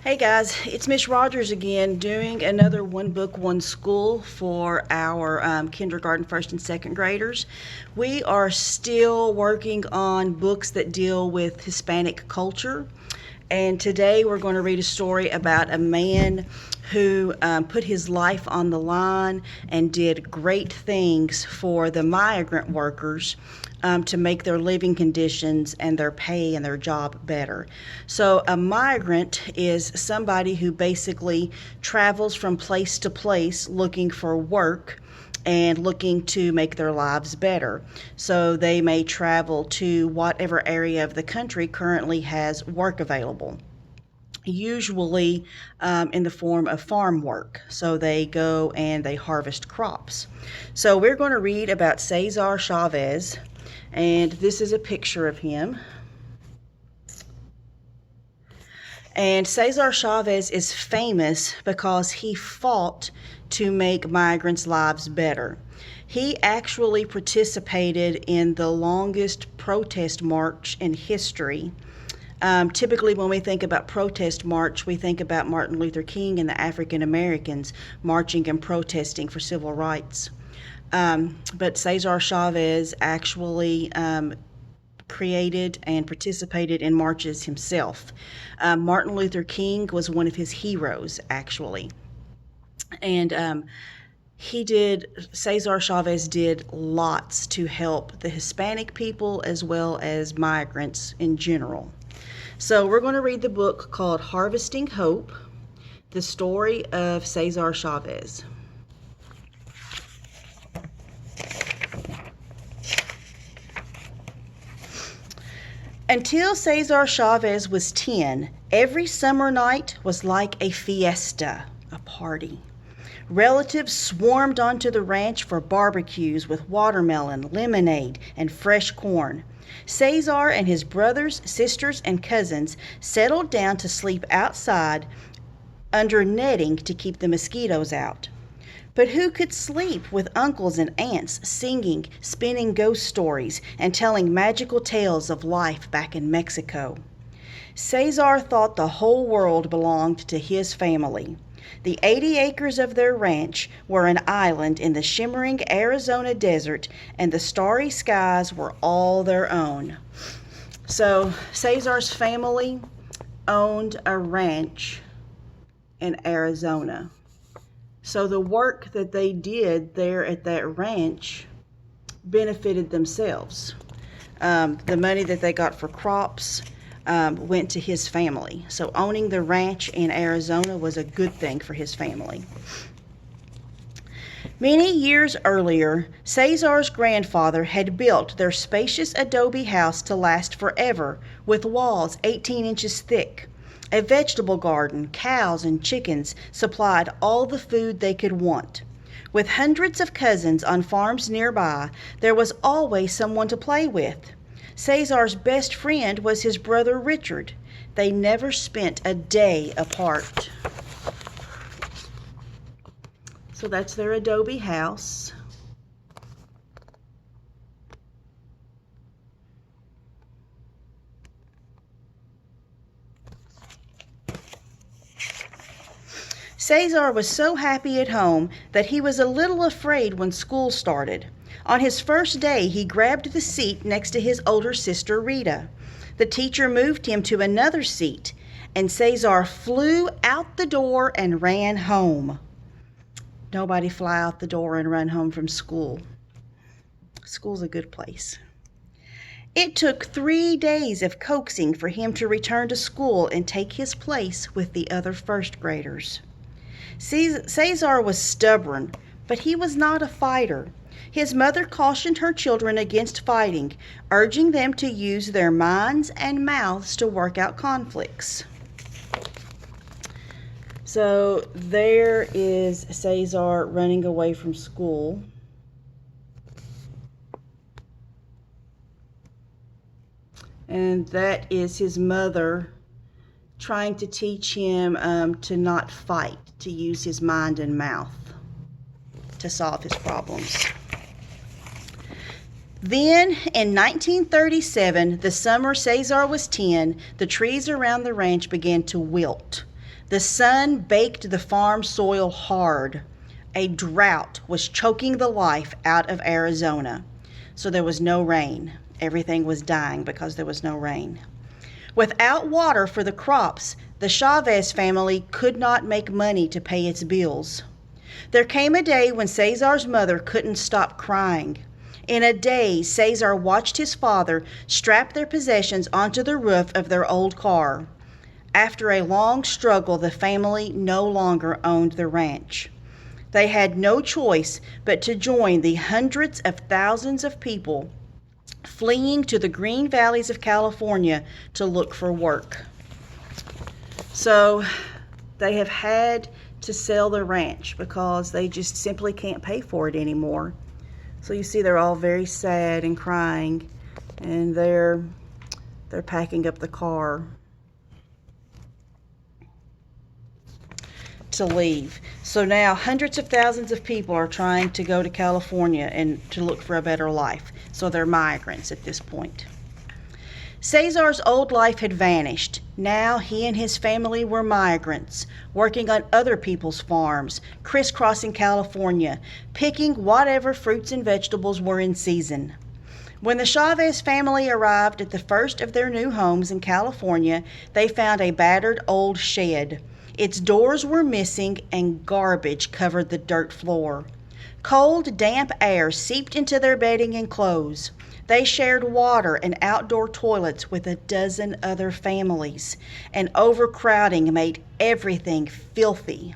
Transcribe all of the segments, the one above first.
Hey guys, it's Miss Rogers again doing another One Book, One School for our kindergarten, first, and second graders. We are still working on books that deal with Hispanic culture. And today we're going to read a story about a man who put his life on the line and did great things for the migrant workers to make their living conditions and their pay and their job better. So, a migrant is somebody who basically travels from place to place looking for work and looking to make their lives better. So they may travel to whatever area of the country currently has work available, usually in the form of farm work. So they go and they harvest crops. So we're going to read about Cesar Chavez, and this is a picture of him. And Cesar Chavez is famous because he fought to make migrants' lives better. He actually participated in the longest protest march in history. Typically, when we think about protest march, we think about Martin Luther King and the African Americans marching and protesting for civil rights. But Cesar Chavez actually created and participated in marches himself. Martin Luther King was one of his heroes, actually. And Cesar Chavez did lots to help the Hispanic people as well as migrants in general. So we're going to read the book called Harvesting Hope, the story of Cesar Chavez. Until Cesar Chavez was 10, every summer night was like a fiesta, a party. Relatives swarmed onto the ranch for barbecues with watermelon, lemonade, and fresh corn. Cesar and his brothers, sisters, and cousins settled down to sleep outside under netting to keep the mosquitoes out. But who could sleep with uncles and aunts singing, spinning ghost stories, and telling magical tales of life back in Mexico? Cesar thought the whole world belonged to his family. The 80 acres of their ranch were an island in the shimmering Arizona desert, and the starry skies were all their own. So, Cesar's family owned a ranch in Arizona. So the work that they did there at that ranch benefited themselves. The money that they got for crops went to his family. So owning the ranch in Arizona was a good thing for his family. Many years earlier, Cesar's grandfather had built their spacious adobe house to last forever, with walls 18 inches thick. A vegetable garden, cows, and chickens supplied all the food they could want. With hundreds of cousins on farms nearby, there was always someone to play with. Cesar's best friend was his brother Richard. They never spent a day apart. So that's their adobe house. Cesar was so happy at home that he was a little afraid when school started. On his first day, he grabbed the seat next to his older sister, Rita. The teacher moved him to another seat, and Cesar flew out the door and ran home. Nobody fly out the door and run home from school. School's a good place. It took 3 days of coaxing for him to return to school and take his place with the other first graders. Cesar was stubborn, but he was not a fighter. His mother cautioned her children against fighting, urging them to use their minds and mouths to work out conflicts. So there is Cesar running away from school. And that is his mother trying to teach him to not fight, to use his mind and mouth to solve his problems. Then, in 1937, the summer Cesar was 10, the trees around the ranch began to wilt. The sun baked the farm soil hard. A drought was choking the life out of Arizona. So there was no rain. Everything was dying because there was no rain. Without water for the crops, the Chavez family could not make money to pay its bills. There came a day when Cesar's mother couldn't stop crying. In a day, Cesar watched his father strap their possessions onto the roof of their old car. After a long struggle, the family no longer owned the ranch. They had no choice but to join the hundreds of thousands of people fleeing to the green valleys of California to look for work. So they have had to sell the ranch because they just simply can't pay for it anymore. So you see they're all very sad and crying, and they're packing up the car to leave. So now hundreds of thousands of people are trying to go to California and to look for a better life. So they're migrants at this point. Cesar's old life had vanished. Now he and his family were migrants, working on other people's farms, crisscrossing California, picking whatever fruits and vegetables were in season. When the Chavez family arrived at the first of their new homes in California, they found a battered old shed. Its doors were missing and garbage covered the dirt floor. Cold, damp air seeped into their bedding and clothes. They shared water and outdoor toilets with a dozen other families, and overcrowding made everything filthy.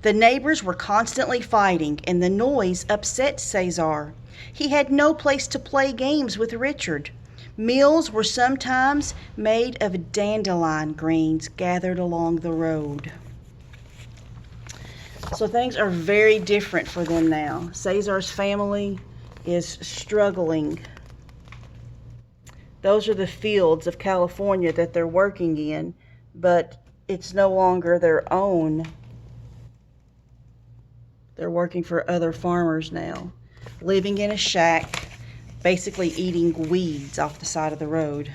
The neighbors were constantly fighting, and the noise upset Cesar. He had no place to play games with Richard. Meals were sometimes made of dandelion greens gathered along the road. So things are very different for them now. Cesar's family is struggling. Those are the fields of California that they're working in, but it's no longer their own. They're working for other farmers now, living in a shack, basically eating weeds off the side of the road.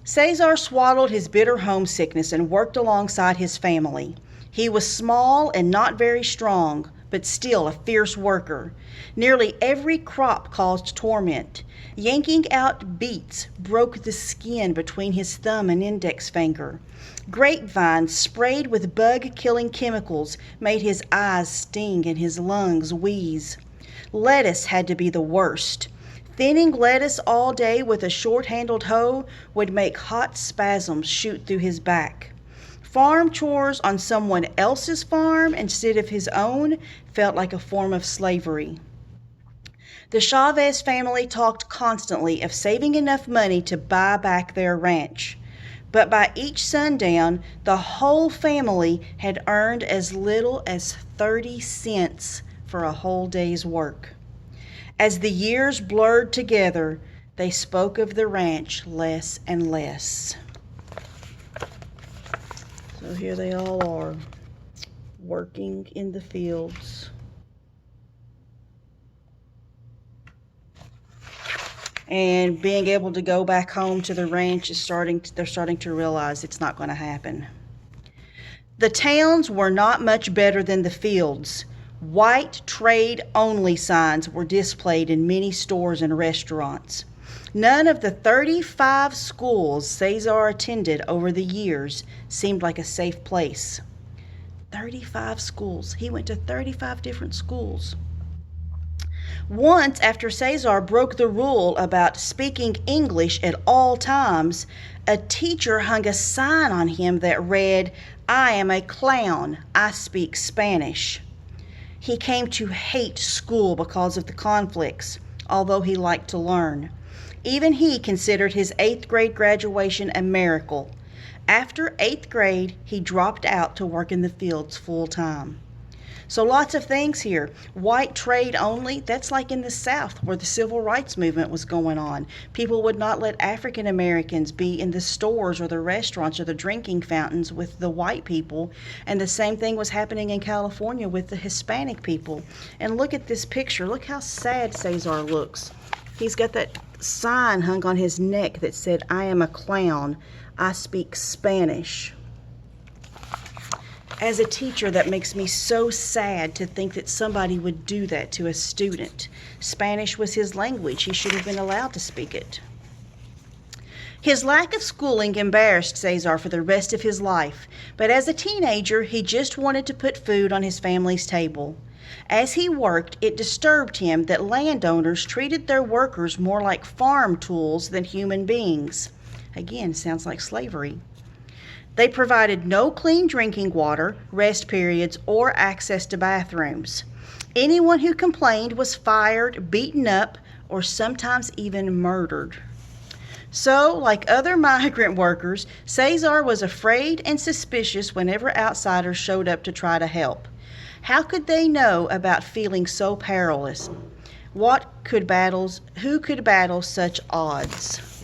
Cesar swallowed his bitter homesickness and worked alongside his family. He was small and not very strong, but still a fierce worker. Nearly every crop caused torment. Yanking out beets broke the skin between his thumb and index finger. Grapevines sprayed with bug-killing chemicals made his eyes sting and his lungs wheeze. Lettuce had to be the worst. Thinning lettuce all day with a short-handled hoe would make hot spasms shoot through his back. Farm chores on someone else's farm instead of his own felt like a form of slavery. The Chavez family talked constantly of saving enough money to buy back their ranch. But by each sundown, the whole family had earned as little as 30 cents for a whole day's work. As the years blurred together, they spoke of the ranch less and less. So here they all are, working in the fields. And being able to go back home to the ranch they're starting to realize it's not going to happen. The towns were not much better than the fields. White trade only signs were displayed in many stores and restaurants. None of the 35 schools Cesar attended over the years seemed like a safe place. 35 schools. He went to 35 different schools. Once, after Cesar broke the rule about speaking English at all times, a teacher hung a sign on him that read, "I am a clown. I speak Spanish." He came to hate school because of the conflicts, although he liked to learn. Even he considered his 8th grade graduation a miracle. After 8th grade, he dropped out to work in the fields full time. So lots of things here. White trade only, that's like in the South where the civil rights movement was going on. People would not let African Americans be in the stores or the restaurants or the drinking fountains with the white people. And the same thing was happening in California with the Hispanic people. And look at this picture. Look how sad Cesar looks. He's got that sign hung on his neck that said, "I am a clown. I speak Spanish." As a teacher, that makes me so sad to think that somebody would do that to a student. Spanish was his language. He should have been allowed to speak it. His lack of schooling embarrassed Cesar for the rest of his life, but as a teenager, he just wanted to put food on his family's table. As he worked, it disturbed him that landowners treated their workers more like farm tools than human beings. Again, sounds like slavery. They provided no clean drinking water, rest periods, or access to bathrooms. Anyone who complained was fired, beaten up, or sometimes even murdered. So, like other migrant workers, Cesar was afraid and suspicious whenever outsiders showed up to try to help. How could they know about feeling so powerless? Who could battle such odds?